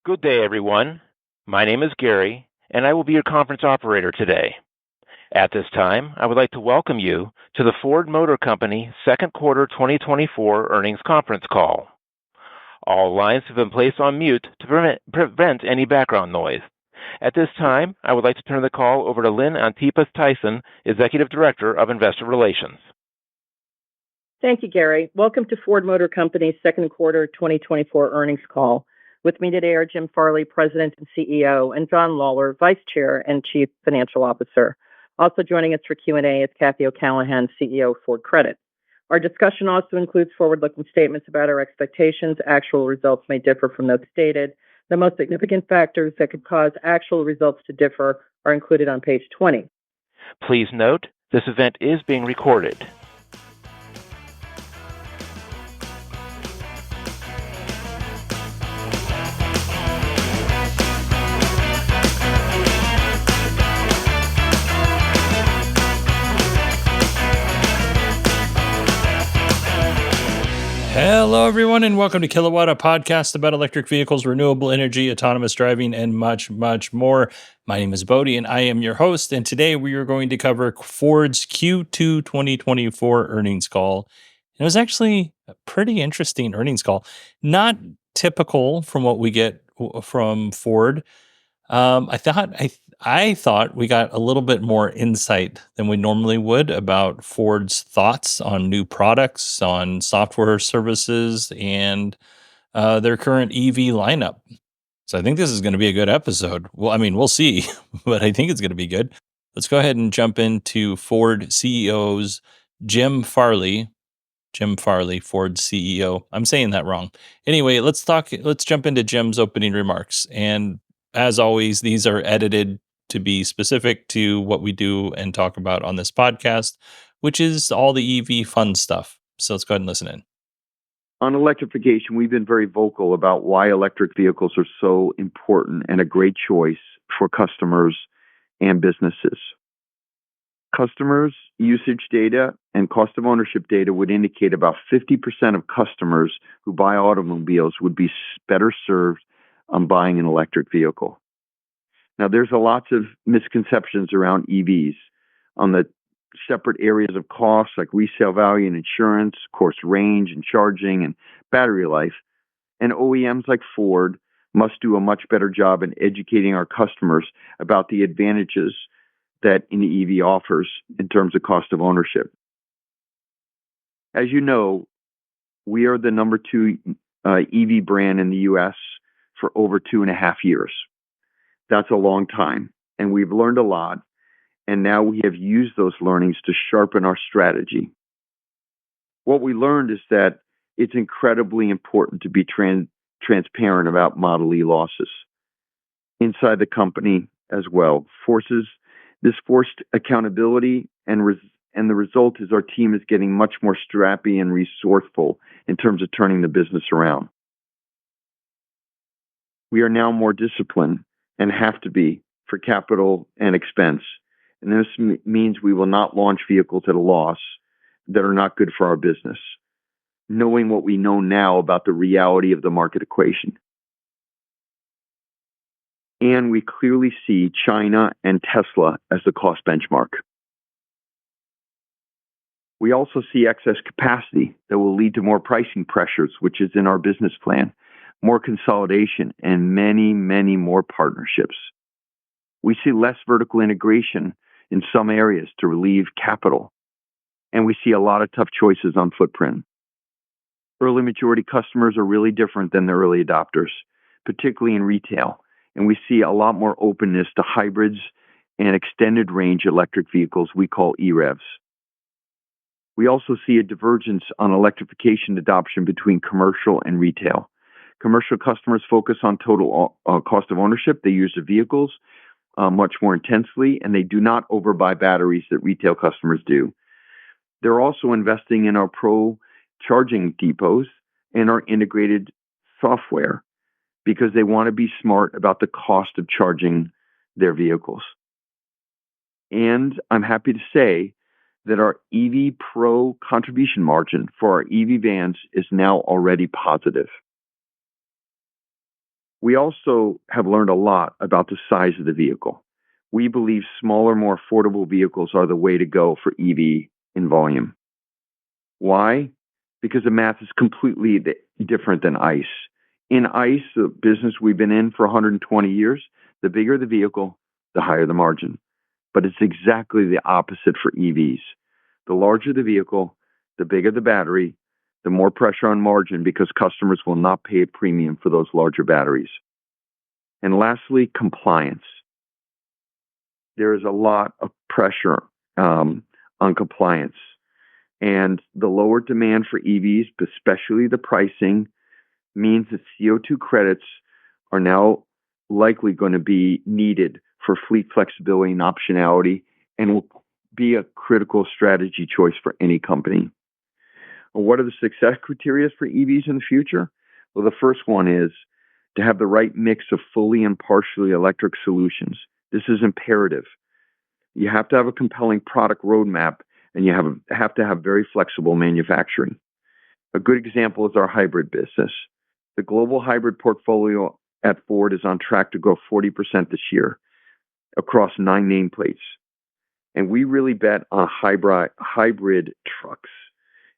Good day, everyone. My name is Gary, and I will be your conference operator today. At this time, I would like to welcome you to the Ford Motor Company second quarter 2024 earnings conference call. All lines have been placed on mute to prevent any background noise. At this time, I would like to turn the call over to Lynn Antipas Tyson, Executive Director of Investor Relations. Thank you, Gary. Welcome to Ford Motor Company's second quarter 2024 earnings call. With me today are Jim Farley, President and CEO, and John Lawler, Vice Chair and Chief Financial Officer. Also joining us for Q&A is Kathy O'Callaghan, CEO of Ford Credit. Our discussion also includes forward-looking statements about our expectations. Actual results may differ from those stated. The most significant factors that could cause actual results to differ are included on page 20. Please note, this event is being recorded. Hello, everyone, and welcome to Kilowatt, a podcast about electric vehicles, renewable energy, autonomous driving, and much, much more. My name is Bodie, and I am your host. And today we are going to cover Ford's Q2 2024 earnings call. It was actually a pretty interesting earnings call. Not typical from what we get from Ford. I thought we got a little bit more insight than we normally would about Ford's thoughts on new products, on software services, and their current EV lineup. So I think this is going to be a good episode. Well, I mean, we'll see, but I think it's going to be good. Let's go ahead and jump into Ford CEO's Jim Farley. Jim Farley, Ford CEO. I'm saying that wrong. Anyway, let's jump into Jim's opening remarks. And as always, these are edited to be specific to what we do and talk about on this podcast, which is all the EV fun stuff. So let's go ahead and listen in. On electrification, we've been very vocal about why electric vehicles are so important and a great choice for customers and businesses. Customers' usage data and cost of ownership data would indicate about 50% of customers who buy automobiles would be better served on buying an electric vehicle. Now, there's lots of misconceptions around EVs on the separate areas of costs like resale value and insurance, of course, range and charging and battery life. And OEMs like Ford must do a much better job in educating our customers about the advantages that an EV offers in terms of cost of ownership. As you know, we are the number 2 EV brand in the U.S. for over 2.5 years. That's a long time, and we've learned a lot, and now we have used those learnings to sharpen our strategy. What we learned is that it's incredibly important to be transparent about Model E losses inside the company as well. This forced accountability, and the result is our team is getting much more strappy and resourceful in terms of turning the business around. We are now more disciplined and have to be for capital and expense. And this means we will not launch vehicles at a loss that are not good for our business, knowing what we know now about the reality of the market equation. And we clearly see China and Tesla as the cost benchmark. We also see excess capacity that will lead to more pricing pressures, which is in our business plan, more consolidation, and many, many more partnerships. We see less vertical integration in some areas to relieve capital, and we see a lot of tough choices on footprint. Early majority customers are really different than the early adopters, particularly in retail, and we see a lot more openness to hybrids and extended range electric vehicles we call EREVs. We also see a divergence on electrification adoption between commercial and retail. Commercial customers focus on total cost of ownership. They use the vehicles much more intensely, and they do not overbuy batteries that retail customers do. They're also investing in our pro charging depots and our integrated software because they want to be smart about the cost of charging their vehicles. And I'm happy to say that our EV Pro contribution margin for our EV vans is now already positive. We also have learned a lot about the size of the vehicle. We believe smaller, more affordable vehicles are the way to go for EV in volume. Why? Because the math is completely different than ICE. In ICE, the business we've been in for 120 years, the bigger the vehicle, the higher the margin. But it's exactly the opposite for EVs. The larger the vehicle, the bigger the battery, the more pressure on margin because customers will not pay a premium for those larger batteries. And lastly, compliance. There is a lot of pressure on compliance. And the lower demand for EVs, especially the pricing, means that CO2 credits are now likely going to be needed for fleet flexibility and optionality and will be a critical strategy choice for any company. Well, what are the success criteria for EVs in the future? Well, the first one is to have the right mix of fully and partially electric solutions. This is imperative. You have to have a compelling product roadmap, and you have to have very flexible manufacturing. A good example is our hybrid business. The global hybrid portfolio at Ford is on track to grow 40% this year across 9 nameplates. And we really bet on hybrid trucks.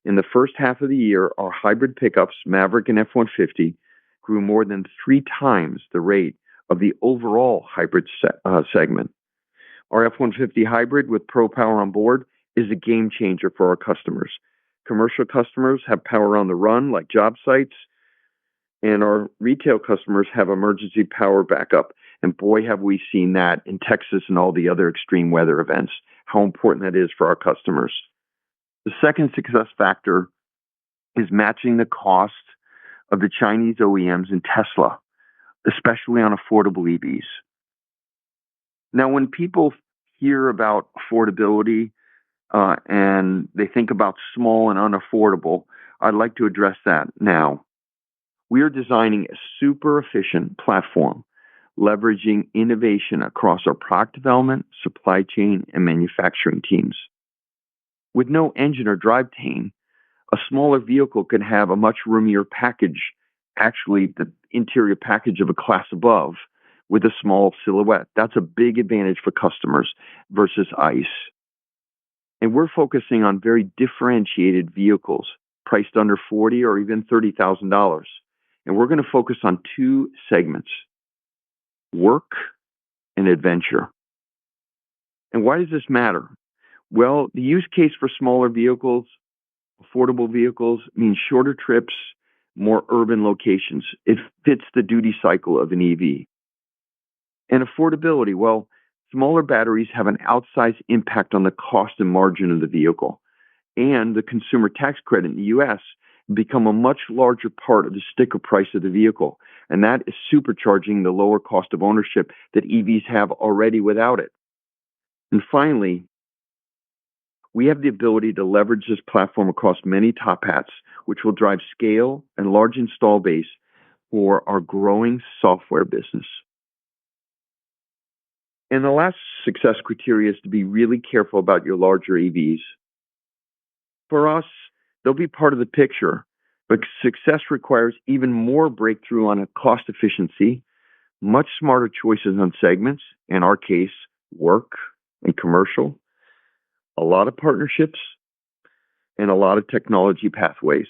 In the first half of the year, our hybrid pickups, Maverick and F-150, grew more than 3 times the rate of the overall hybrid segment. Our F-150 hybrid with Pro Power on board is a game changer for our customers. Commercial customers have power on the run, like job sites, and our retail customers have emergency power backup. And boy, have we seen that in Texas and all the other extreme weather events, how important that is for our customers. The second success factor is matching the cost of the Chinese OEMs and Tesla, especially on affordable EVs. Now, when people hear about affordability and they think about small and unaffordable, I'd like to address that now. We are designing a super efficient platform, leveraging innovation across our product development, supply chain, and manufacturing teams. With no engine or drivetrain, a smaller vehicle can have a much roomier package, actually the interior package of a class above, with a small silhouette. That's a big advantage for customers versus ICE. And we're focusing on very differentiated vehicles priced under $40,000 or even $30,000. And we're going to focus on 2 segments, work and adventure. And why does this matter? Well, the use case for smaller vehicles, affordable vehicles, means shorter trips, more urban locations. It fits the duty cycle of an EV. And affordability, well, smaller batteries have an outsized impact on the cost and margin of the vehicle. And the consumer tax credit in the U.S. become a much larger part of the sticker price of the vehicle. And that is supercharging the lower cost of ownership that EVs have already without it. And finally, we have the ability to leverage this platform across many top hats, which will drive scale and large install base for our growing software business. And the last success criteria is to be really careful about your larger EVs. For us, they'll be part of the picture, but success requires even more breakthrough on a cost efficiency, much smarter choices on segments, in our case, work and commercial, a lot of partnerships, and a lot of technology pathways.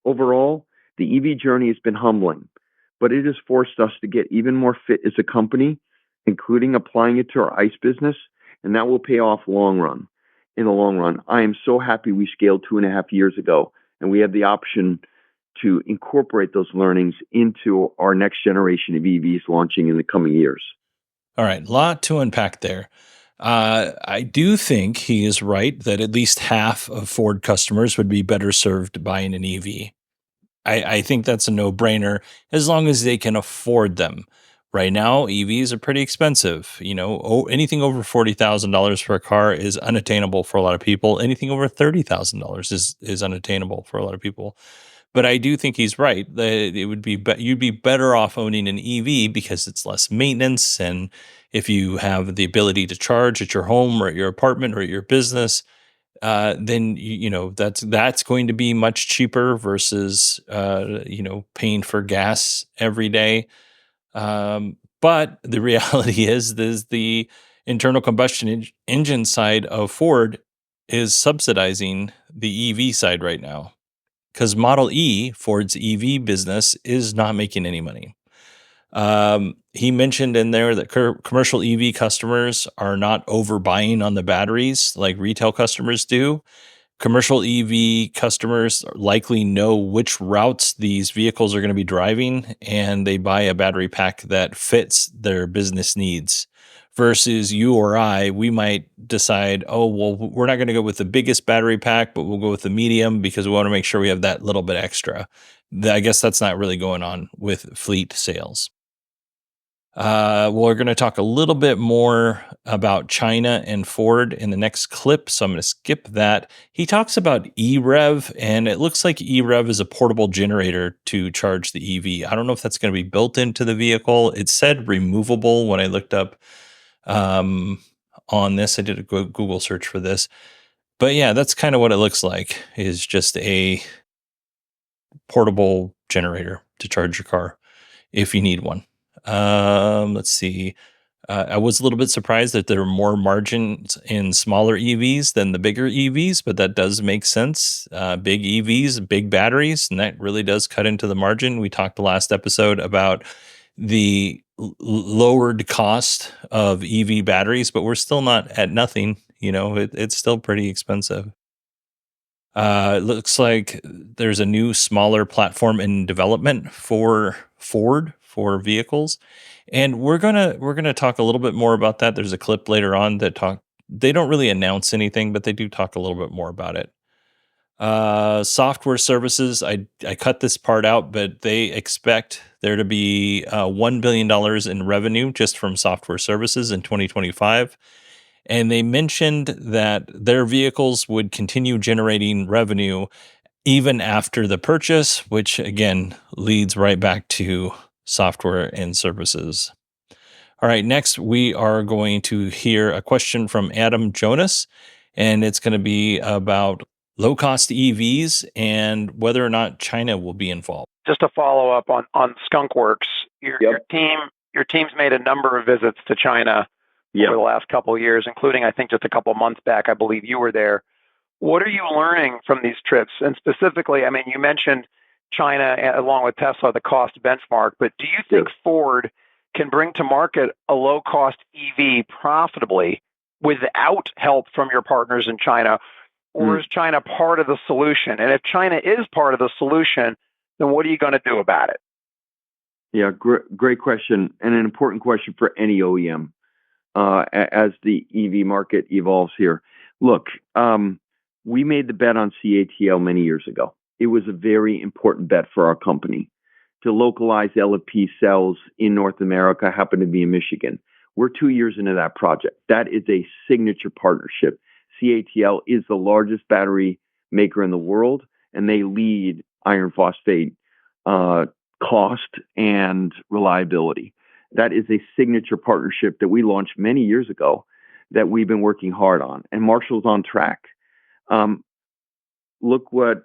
Overall, the EV journey has been humbling, but it has forced us to get even more fit as a company, including applying it to our ICE business, and that will pay off in the long run. I am so happy we scaled 2.5 years ago, and we have the option to incorporate those learnings into our next generation of EVs launching in the coming years. All right, a lot to unpack there. I do think he is right that at least half of Ford customers would be better served buying an EV. I think that's a no-brainer as long as they can afford them. Right now, EVs are pretty expensive. Anything over $40,000 for a car is unattainable for a lot of people. Anything over $30,000 is unattainable for a lot of people. But I do think he's right that it would be you'd be better off owning an EV because it's less maintenance, and if you have the ability to charge at your home or at your apartment or at your business, then that's going to be much cheaper versus paying for gas every day. But the reality is the internal combustion engine side of Ford is subsidizing the EV side right now, because Model E, Ford's EV business, is not making any money. He mentioned in there that commercial EV customers are not overbuying on the batteries like retail customers do. Commercial EV customers likely know which routes these vehicles are going to be driving, and they buy a battery pack that fits their business needs. Versus you or I, we might decide, oh, well, we're not going to go with the biggest battery pack, but we'll go with the medium because we want to make sure we have that little bit extra. I guess that's not really going on with fleet sales. We're going to talk a little bit more about China and Ford in the next clip, so I'm going to skip that. He talks about eRev, and it looks like eRev is a portable generator to charge the EV. I don't know if that's going to be built into the vehicle. It said removable when I looked up on this. I did a Google search for this. But yeah, that's kind of what it looks like, is just a portable generator to charge your car if you need one. Let's see. I was a little bit surprised that there are more margins in smaller EVs than the bigger EVs, but that does make sense. Big EVs, big batteries, and that really does cut into the margin. We talked the last episode about the lowered cost of EV batteries, but we're still not at nothing. It's still pretty expensive. It looks like there's a new smaller platform in development for Ford for vehicles, and we're gonna talk a little bit more about that. There's a clip later on that they don't really announce anything, but they do talk a little bit more about it. Software services, I cut this part out, but they expect there to be $1 billion in revenue just from software services in 2025. And they mentioned that their vehicles would continue generating revenue even after the purchase, which again leads right back to software and services. All right, next we are going to hear a question from Adam Jonas, and it's going to be about low cost EVs and whether or not China will be involved. Just to follow up on Skunkworks, your team's made a number of visits to China over the last couple of years, including, I think, just a couple of months back. I believe you were there. What are you learning from these trips? And specifically, I mean, you mentioned China along with Tesla, the cost benchmark, but do you think Ford can bring to market a low-cost EV profitably without help from your partners in China? Or is China part of the solution? And if China is part of the solution, then what are you going to do about it? Yeah, great question, and an important question for any OEM as the EV market evolves here. Look, we made the bet on CATL many years ago. It was a very important bet for our company to localize LFP cells in North America, happened to be in Michigan. We're 2 years into that project. That is a signature partnership. CATL is the largest battery maker in the world, and they lead iron phosphate cost and reliability. That is a signature partnership that we launched many years ago that we've been working hard on, and Marshall's on track. Look what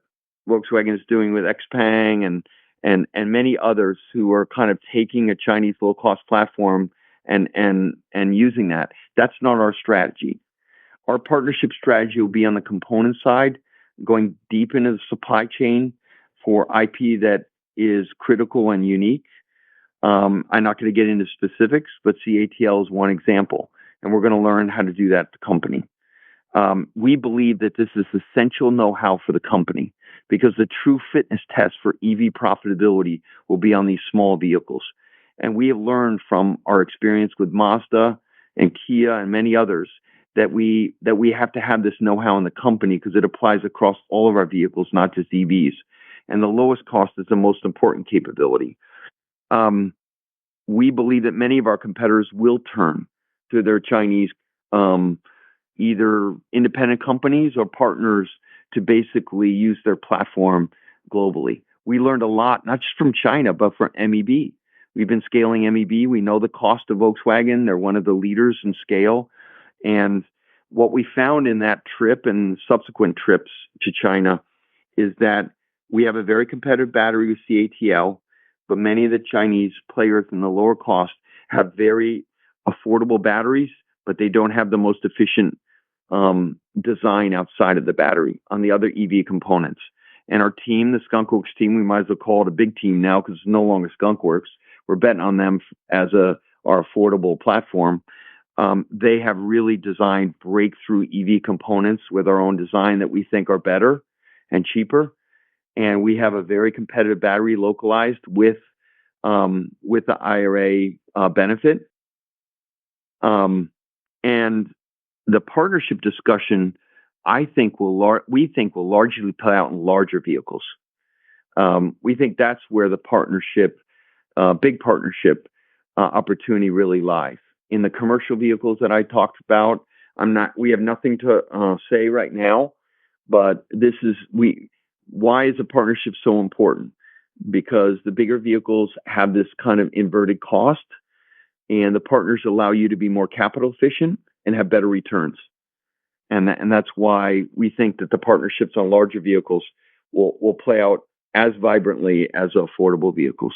Volkswagen is doing with XPeng and many others who are kind of taking a Chinese low-cost platform and using that. That's not our strategy. Our partnership strategy will be on the component side, going deep into the supply chain for IP that is critical and unique. I'm not going to get into specifics, but CATL is one example, and we're going to learn how to do that at the company. We believe that this is essential know-how for the company because the true fitness test for EV profitability will be on these small vehicles. And we have learned from our experience with Mazda and Kia and many others that we have to have this know-how in the company because it applies across all of our vehicles, not just EVs. And the lowest cost is the most important capability. We believe that many of our competitors will turn to their Chinese either independent companies or partners to basically use their platform globally. We learned a lot, not just from China, but from MEB. We've been scaling MEB. We know the cost of Volkswagen. They're one of the leaders in scale. And what we found in that trip and subsequent trips to China is that we have a very competitive battery with CATL, but many of the Chinese players in the lower cost have very affordable batteries, but they don't have the most efficient design outside of the battery on the other EV components. And our team, the Skunk Works team, we might as well call it a big team now because it's no longer Skunk Works. We're betting on them as our affordable platform. They have really designed breakthrough EV components with our own design that we think are better and cheaper. And we have a very competitive battery localized with the IRA benefit. And the partnership discussion, we think will largely play out in larger vehicles. We think that's where the big partnership opportunity really lies. In the commercial vehicles that I talked about, we have nothing to say right now, but why is a partnership so important? Because the bigger vehicles have this kind of inverted cost, and the partners allow you to be more capital efficient and have better returns. And that's why we think that the partnerships on larger vehicles will play out as vibrantly as affordable vehicles.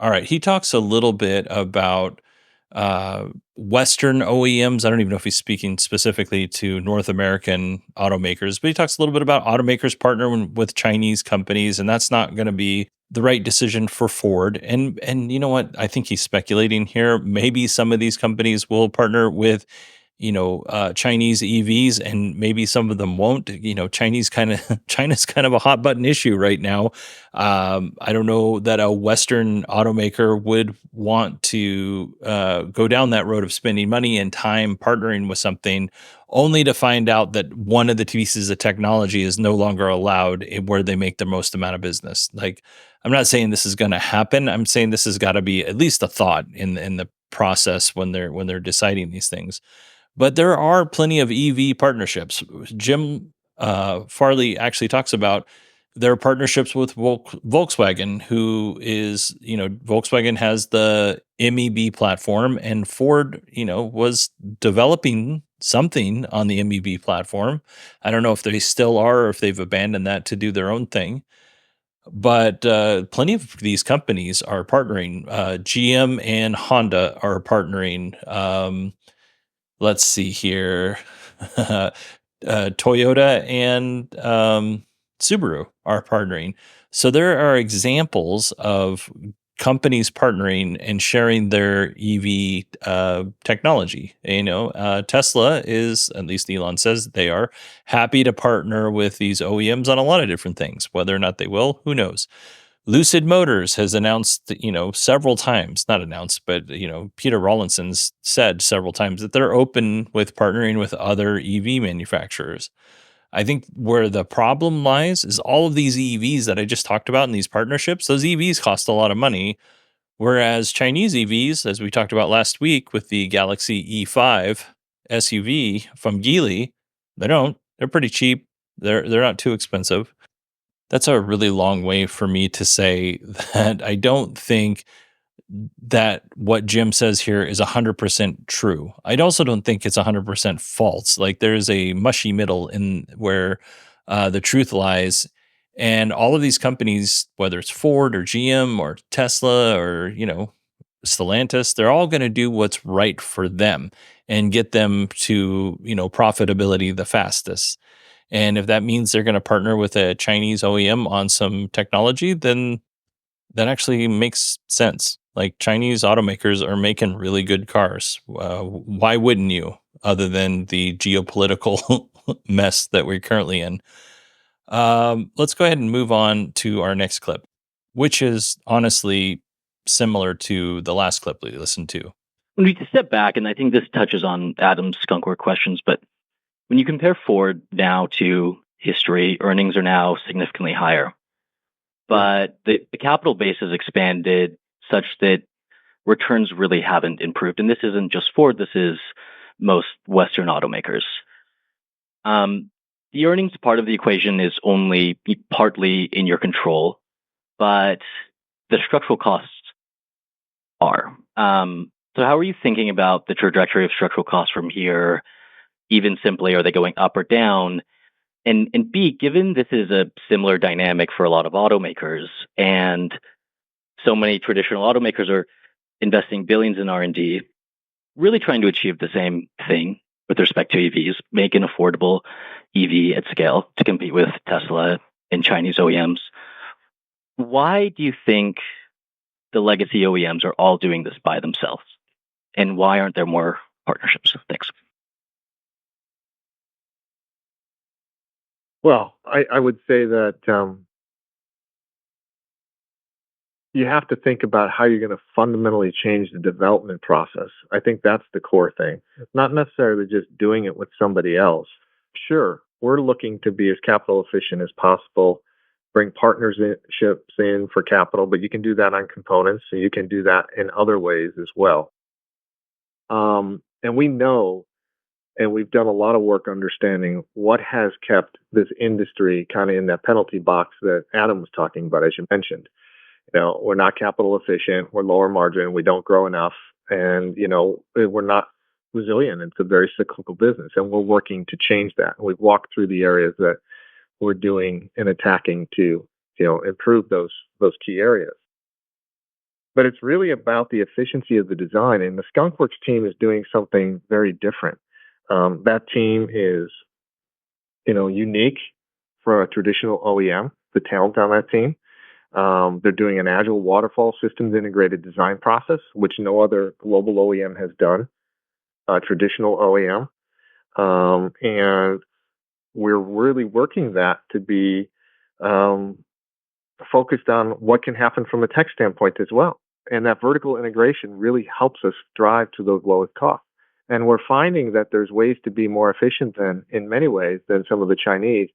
All right. He talks a little bit about Western OEMs. I don't even know if he's speaking specifically to North American automakers, but he talks a little bit about automakers partnering with Chinese companies, and that's not going to be the right decision for Ford. And you know what? I think he's speculating here. Maybe some of these companies will partner with Chinese EVs, and maybe some of them won't. China's kind of a hot button issue right now. I don't know that a Western automaker would want to go down that road of spending money and time partnering with something only to find out that one of the pieces of technology is no longer allowed where they make the most amount of business. Like, I'm not saying this is going to happen. I'm saying this has got to be at least a thought in the process when they're deciding these things. But there are plenty of EV partnerships. Jim Farley actually talks about their partnerships with Volkswagen, who is, Volkswagen has the MEB platform, and Ford, was developing something on the MEB platform. I don't know if they still are or if they've abandoned that to do their own thing. But plenty of these companies are partnering. GM and Honda are partnering. Let's see here. Toyota and Subaru are partnering. So there are examples of companies partnering and sharing their EV technology. Tesla is, at least Elon says they are, happy to partner with these OEMs on a lot of different things. Whether or not they will, who knows? Lucid Motors has announced, several times, not announced, but, Peter Rawlinson's said several times that they're open with partnering with other EV manufacturers. I think where the problem lies is all of these EVs that I just talked about in these partnerships, those EVs cost a lot of money. Whereas Chinese EVs, as we talked about last week with the Galaxy E5 SUV from Geely, they don't. They're pretty cheap. They're not too expensive. That's a really long way for me to say that I don't think that what Jim says here is 100% true. I also don't think it's 100% false. Like, there's a mushy middle in where the truth lies. And all of these companies, whether it's Ford or GM or Tesla or, Stellantis, they're all going to do what's right for them and get them to, profitability the fastest. And if that means they're going to partner with a Chinese OEM on some technology, then that actually makes sense. Like, Chinese automakers are making really good cars. Why wouldn't you, other than the geopolitical mess that we're currently in? Let's go ahead and move on to our next clip, which is honestly similar to the last clip we listened to. When we step back, and I think this touches on Adam's skunkwork questions, but when you compare Ford now to history, earnings are now significantly higher. But the capital base has expanded such that returns really haven't improved. And this isn't just Ford, this is most Western automakers. The earnings part of the equation is only partly in your control, but the structural costs are. So how are you thinking about the trajectory of structural costs from here? Even simply, are they going up or down? And B, given this is a similar dynamic for a lot of automakers, and so many traditional automakers are investing billions in R&D, really trying to achieve the same thing with respect to EVs, make an affordable EV at scale to compete with Tesla and Chinese OEMs. Why do you think the legacy OEMs are all doing this by themselves? And why aren't there more partnerships? Thanks. Well, I would say that you have to think about how you're going to fundamentally change the development process. I think that's the core thing. It's not necessarily just doing it with somebody else. Sure, we're looking to be as capital efficient as possible, bring partnerships in for capital, but you can do that on components, and you can do that in other ways as well. And we know, and we've done a lot of work understanding what has kept this industry kind of in that penalty box that Adam was talking about, as you mentioned. We're not capital efficient, we're lower margin, we don't grow enough, and, we're not resilient. It's a very cyclical business, and we're working to change that. We've walked through the areas that we're doing and attacking to, improve those key areas. But it's really about the efficiency of the design, and the Skunkworks team is doing something very different. That team is, unique for a traditional OEM, the talent on that team. They're doing an agile waterfall systems integrated design process, which no other global OEM has done, traditional OEM. And we're really working that to be focused on what can happen from a tech standpoint as well. And that vertical integration really helps us drive to those lowest costs. And we're finding that there's ways to be more efficient in many ways than some of the Chinese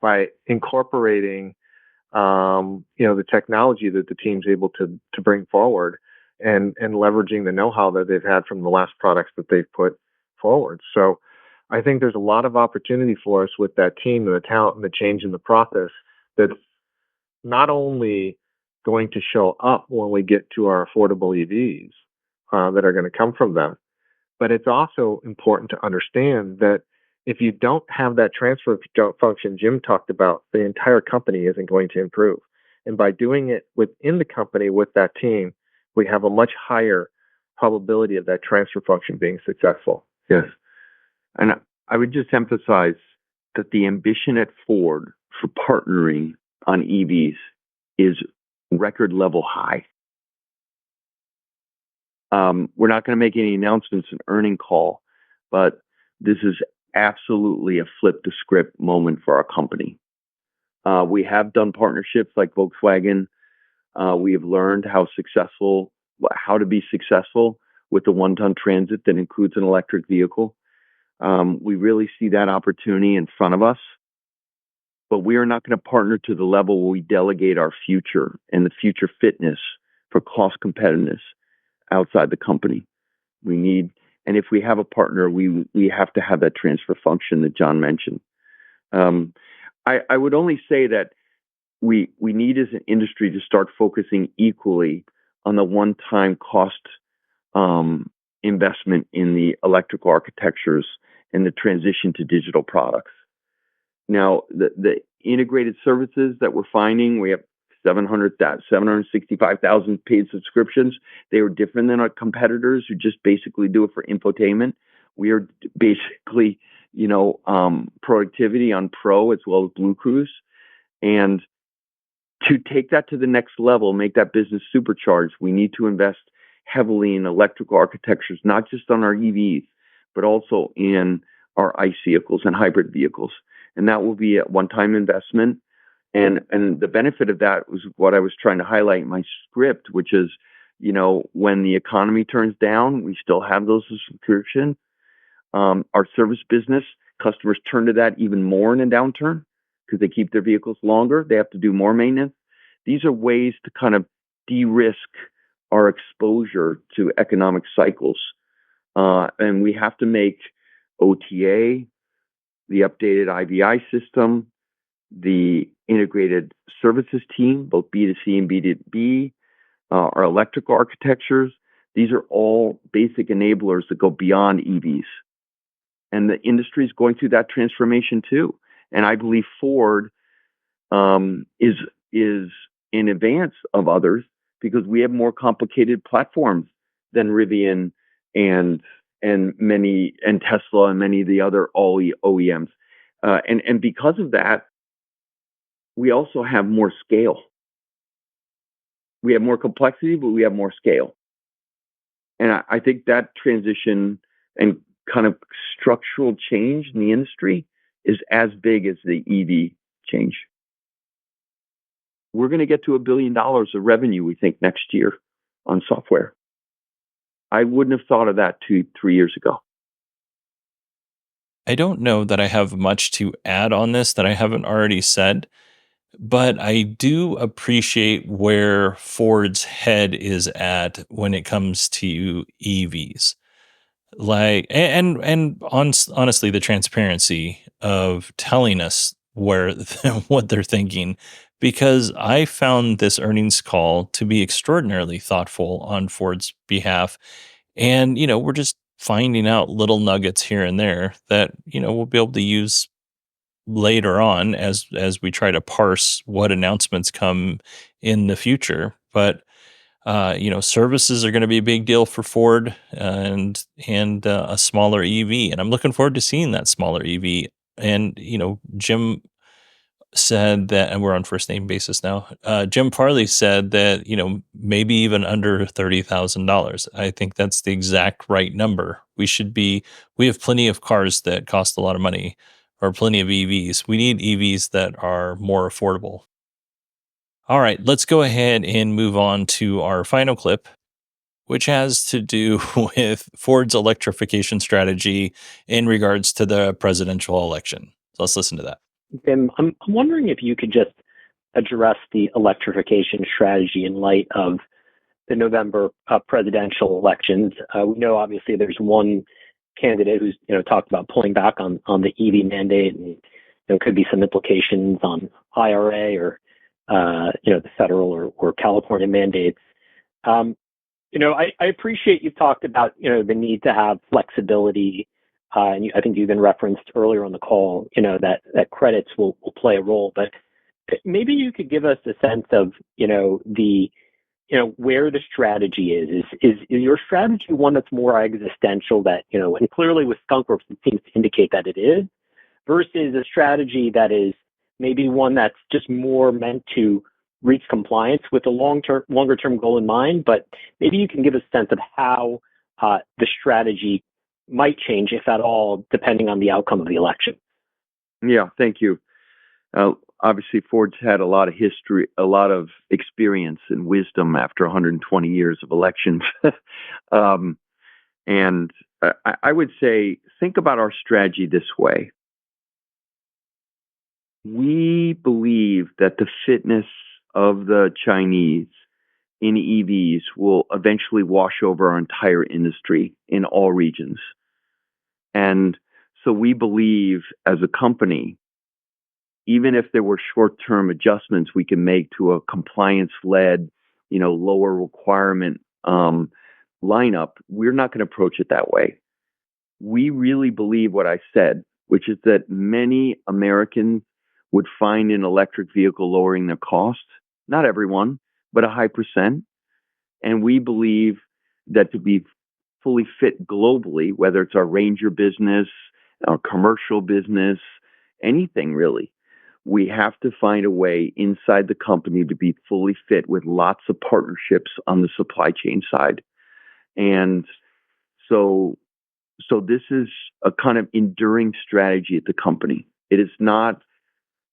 by incorporating the technology that the team's able to bring forward and leveraging the know-how that they've had from the last products that they've put forward. So I think there's a lot of opportunity for us with that team and the talent and the change in the process that's not only going to show up when we get to our affordable EVs that are going to come from them, but it's also important to understand that if you don't have that transfer function Jim talked about, the entire company isn't going to improve. And by doing it within the company with that team, we have a much higher probability of that transfer function being successful. Yes. And I would just emphasize that the ambition at Ford for partnering on EVs is record level high. We're not going to make any announcements in earning call, but this is absolutely a flip the script moment for our company. We have done partnerships like Volkswagen. We have learned how to be successful with the one-ton Transit that includes an electric vehicle. We really see that opportunity in front of us, but we are not going to partner to the level where we delegate our future and the future fitness for cost competitiveness outside the company. And if we have a partner, we have to have that transfer function that John mentioned. I would only say that we need as an industry to start focusing equally on the one-time cost investment in the electrical architectures and the transition to digital products. Now, the integrated services that we're finding, we have 765,000 paid subscriptions. They are different than our competitors who just basically do it for infotainment. We are basically, productivity on Pro as well as Blue Cruise. And to take that to the next level, make that business supercharged, we need to invest heavily in electrical architectures, not just on our EVs, but also in our ICE vehicles and hybrid vehicles. And that will be a one-time investment. And the benefit of that was what I was trying to highlight in my script, which is, when the economy turns down, we still have those subscription. Our service business, customers turn to that even more in a downturn because they keep their vehicles longer. They have to do more maintenance. These are ways to kind of de-risk our exposure to economic cycles. And we have to make OTA, the updated IVI system, the integrated services team, both B2C and B2B, our electrical architectures. These are all basic enablers that go beyond EVs. And the industry is going through that transformation too. And I believe Ford is in advance of others because we have more complicated platforms than Rivian and Tesla and many of the other OEMs. And because of that, we also have more scale. We have more complexity, but we have more scale. And I think that transition and kind of structural change in the industry is as big as the EV change. We're going to get to $1 billion of revenue, we think, next year on software. I wouldn't have thought of that 2-3 years ago. I don't know that I have much to add on this that I haven't already said, but I do appreciate where Ford's head is at when it comes to EVs. Like, honestly, the transparency of telling us where what they're thinking, because I found this earnings call to be extraordinarily thoughtful on Ford's behalf. And, we're just finding out little nuggets here and there that, we'll be able to use later on as we try to parse what announcements come in the future. But services are going to be a big deal for Ford, and a smaller EV, and I'm looking forward to seeing that smaller EV. And Jim said that, and we're on first name basis now. Jim Farley said that maybe even under $30,000. I think that's the exact right number. We have plenty of cars that cost a lot of money, or plenty of EVs. We need EVs that are more affordable. All right, let's go ahead and move on to our final clip, which has to do with Ford's electrification strategy in regards to the presidential election. So let's listen to that. Tim, I'm wondering if you could just address the electrification strategy in light of the November presidential elections. We know obviously there's one candidate who's talked about pulling back on the EV mandate, and there could be some implications on IRA or the federal or California mandates. I appreciate you've talked about the need to have flexibility, and I think you've been referenced earlier on the call, that credits will play a role. But maybe you could give us a sense of where the strategy is. Is your strategy one that's more existential, that and clearly with Skunk Works it seems to indicate that it is, versus a strategy that is maybe one that's just more meant to reach compliance with a longer term goal in mind? But maybe you can give a sense of how the strategy might change, if at all, depending on the outcome of the election. Yeah, thank you. Obviously, Ford's had a lot of history, a lot of experience and wisdom after 120 years of elections. And I would say, think about our strategy this way. We believe that the fitness of the Chinese in EVs will eventually wash over our entire industry in all regions. And so we believe as a company, even if there were short-term adjustments we can make to a compliance-led, lower requirement lineup, we're not going to approach it that way. We really believe what I said, which is that many Americans would find an electric vehicle lowering their costs. Not everyone, but a high percent. And we believe that to be fully fit globally, whether it's our Ranger business, our commercial business, anything really, we have to find a way inside the company to be fully fit with lots of partnerships on the supply chain side. And so this is a kind of enduring strategy at the company. It is not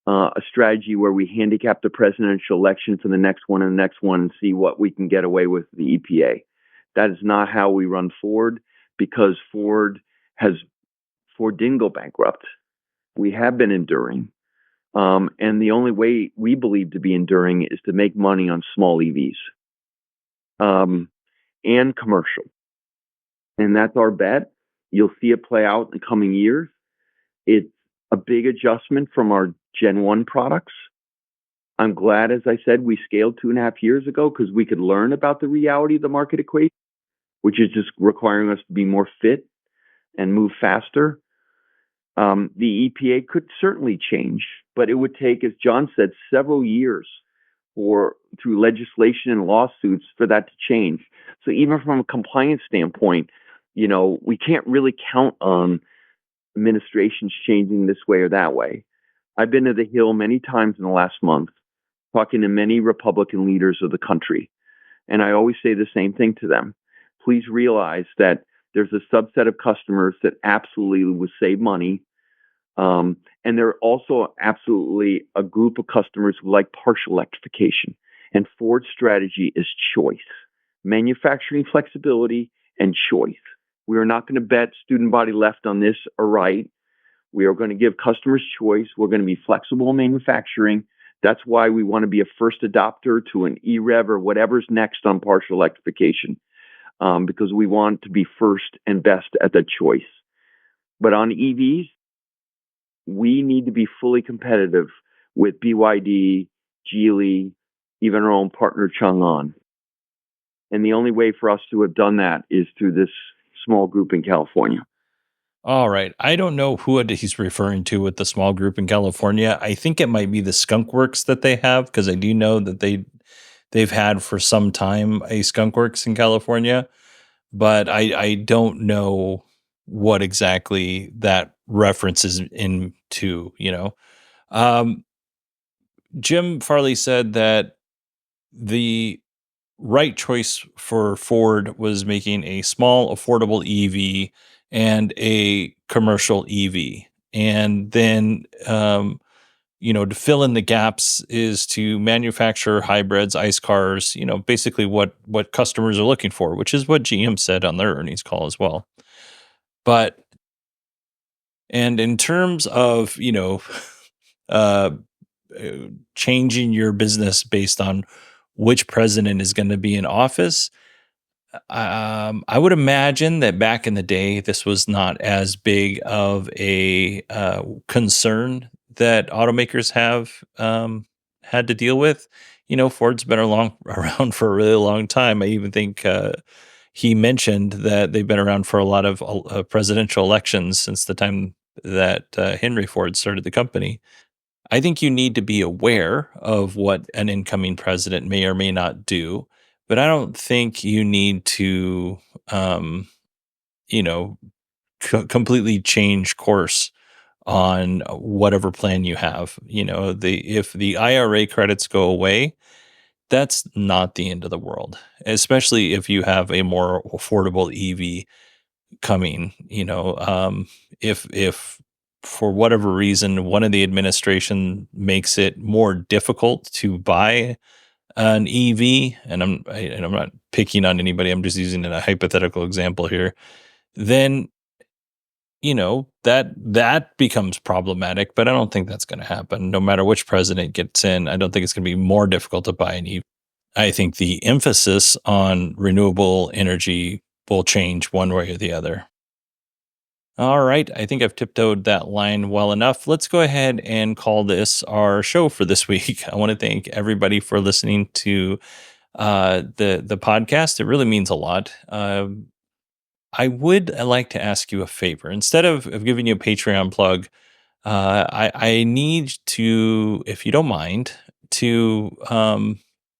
a strategy where we handicap the presidential election for the next one and the next one and see what we can get away with the EPA. That is not how we run Ford, because Ford didn't go bankrupt. We have been enduring. And the only way we believe to be enduring is to make money on small EVs and commercial. And that's our bet. You'll see it play out in the coming years. It's a big adjustment from our Gen 1 products. I'm glad, as I said, we scaled 2.5 years ago because we could learn about the reality of the market equation, which is just requiring us to be more fit and move faster. The EPA could certainly change, but it would take, as John said, several years through legislation and lawsuits for that to change. So even from a compliance standpoint, we can't really count on administrations changing this way or that way. I've been to the Hill many times in the last month, talking to many Republican leaders of the country. And I always say the same thing to them. Please realize that there's a subset of customers that absolutely would save money. And there are also absolutely a group of customers who like partial electrification. And Ford's strategy is choice, manufacturing flexibility and choice. We are not going to bet student body left on this or right. We are going to give customers choice. We're going to be flexible in manufacturing. That's why we want to be a first adopter to an EREV or whatever's next on partial electrification, because we want to be first and best at the choice. But on EVs, we need to be fully competitive with BYD, Geely, even our own partner Chang'an. And the only way for us to have done that is through this small group in California. All right. I don't know who he's referring to with the small group in California. I think it might be the Skunk Works that they have, because I do know that they've had for some time a Skunk Works in California, but I don't know what exactly that references into, Jim Farley said that the right choice for Ford was making a small, affordable EV and a commercial EV. And then, to fill in the gaps is to manufacture hybrids, ICE cars, basically what customers are looking for, which is what GM said on their earnings call as well. And in terms of, changing your business based on which president is going to be in office, I would imagine that back in the day, this was not as big of a concern that automakers have had to deal with. Ford's been around for a really long time. I even think he mentioned that they've been around for a lot of presidential elections since the time that Henry Ford started the company. I think you need to be aware of what an incoming president may or may not do, but I don't think you need to, completely change course on whatever plan you have. If the IRA credits go away, that's not the end of the world, especially if you have a more affordable EV coming. If for whatever reason one of the administration makes it more difficult to buy an EV, and I'm not picking on anybody, I'm just using a hypothetical example here, then that becomes problematic. But I don't think that's going to happen. No matter which president gets in, I don't think it's going to be more difficult to buy an EV. I think the emphasis on renewable energy will change one way or the other. All right. I think I've tiptoed that line well enough. Let's go ahead and call this our show for this week. I want to thank everybody for listening to the podcast. It really means a lot. I would like to ask you a favor. Instead of giving you a Patreon plug, I need to, if you don't mind, to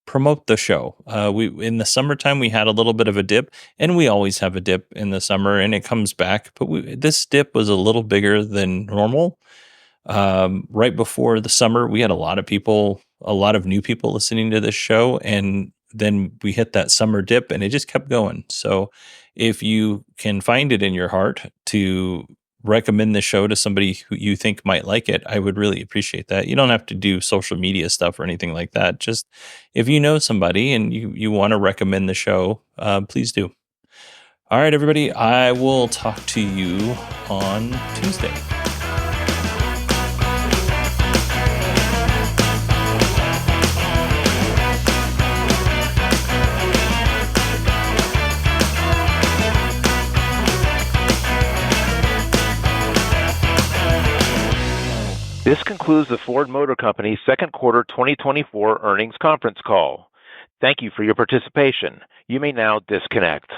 promote the show. We in the summertime we had a little bit of a dip, and we always have a dip in the summer, and it comes back. But this dip was a little bigger than normal. Right before the summer, we had a lot of new people listening to this show, and then we hit that summer dip, and it just kept going. So, if you can find it in your heart to recommend the show to somebody who you think might like it, I would really appreciate that. You don't have to do social media stuff or anything like that. Just if you know somebody and you want to recommend the show, please do. All right, everybody, I will talk to you on Tuesday. This concludes the Ford Motor Company's second quarter 2024 earnings conference call. Thank you for your participation. You may now disconnect.